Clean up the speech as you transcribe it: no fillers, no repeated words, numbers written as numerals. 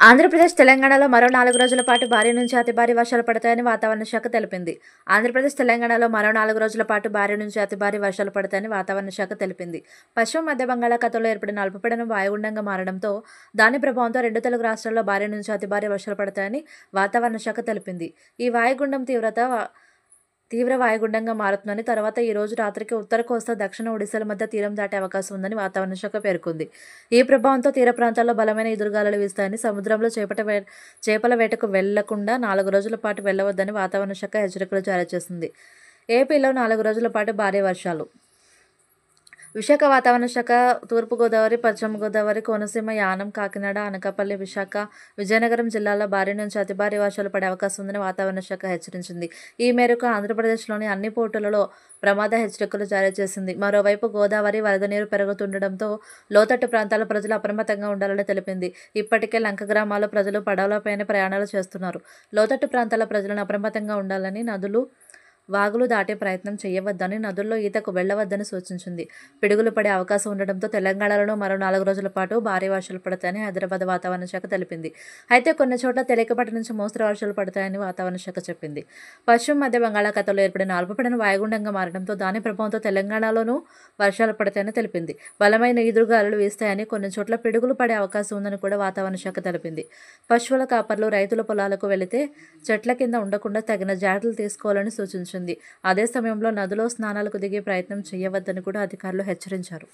ఆంధ్రప్రదేశ్, తెలంగాణలో మరో 4 రోజుల పాటు భారీ నుంచి అతి భారీ వర్షాలు పడతాయని వాతావరణ శాఖ తెలిపింది. ఆంధ్రప్రదేశ్, తెలంగాణలో మరో 4 రోజుల పాటు భారీ నుంచి అతి భారీ వర్షాలు పడతాయని వాతావరణ శాఖ తెలిపింది. పశ్చిమ మధ్య బంగాళాఖాతంలో ఏర్పడిన అల్పపీడనం వాయుగుండంగా మారడంతో దాని ప్రభావంతో 2 తెలుగు రాష్ట్రాల్లో భారీ నుంచి అతి భారీ వర్షాలు పడతాయని వాతావరణ శాఖ తెలిపింది. ఈ వాయుగుండం తీవ్ర వాయుగుండంగా మారుతుందని, తర్వాత ఈ రోజు రాత్రికి ఉత్తర కోస్తా, దక్షిణ ఒడిశాల మధ్య తీరం దాటే అవకాశం ఉందని వాతావరణ శాఖ పేర్కొంది. ఈ ప్రభావంతో తీర ప్రాంతాల్లో బలమైన ఎదురుగాలులు వీస్తాయని, సముద్రంలో చేపల వేటకు వెళ్లకుండా 4 రోజుల పాటు వెళ్లవద్దని వాతావరణ శాఖ హెచ్చరికలు జారీ చేసింది. ఏపీలో 4 రోజుల పాటు భారీ వర్షాలు. విశాఖ వాతావరణ శాఖ తూర్పుగోదావరి, పశ్చిమ గోదావరి, కోనసీమ, యానం, కాకినాడ, అనకాపల్లి, విశాఖ, విజయనగరం జిల్లాల్లో భారీ నుంచి అతి భారీ వర్షాలు పడే అవకాశం ఉందని వాతావరణ శాఖ హెచ్చరించింది. ఈ మేరకు ఆంధ్రప్రదేశ్లోని అన్ని పోర్టులలో ప్రమాద హెచ్చరికలు జారీ చేసింది. మరోవైపు గోదావరి వరద నీరు పెరుగుతుండటంతో లోతట్టు ప్రాంతాల ప్రజలు అప్రమత్తంగా ఉండాలని తెలిపింది. ఇప్పటికే లంక గ్రామాల ప్రజలు పడవలపైనే ప్రయాణాలు చేస్తున్నారు. లోతట్టు ప్రాంతాల ప్రజలను అప్రమత్తంగా ఉండాలని, నదులు, వాగులు దాటే ప్రయత్నం చేయవద్దని, నదుల్లో ఈతకు వెళ్లవద్దని సూచించింది. పిడుగులు పడే అవకాశం ఉండడంతో తెలంగాణలో మరో 4 రోజుల పాటు భారీ వర్షాలు పడతాయని హైదరాబాద్ వాతావరణ శాఖ తెలిపింది. అయితే కొన్ని చోట్ల తేలికపాటి నుంచి మోస్తరు వర్షాలు పడతాయని వాతావరణ శాఖ చెప్పింది. పశ్చిమ మధ్య బంగాళాఖాతంలో ఏర్పడిన అల్పపీడనం వాయుగుండంగా మారడంతో దాని ప్రభావంతో తెలంగాణలోనూ వర్షాలు పడతాయని తెలిపింది. బలమైన ఈదురుగాలులు వీస్తాయని, కొన్ని చోట్ల పిడుగులు పడే అవకాశం ఉందని కూడా వాతావరణ శాఖ తెలిపింది. పశువుల కాపర్లు రైతుల పొలాలకు వెళితే చెట్ల కింద ఉండకుండా తగిన జాగ్రత్తలు తీసుకోవాలని సూచించింది. అదే సమయంలో నదిలో స్నానాలకు దిగే ప్రయత్నం చేయవద్దని కూడా అధికారులు హెచ్చరించారు.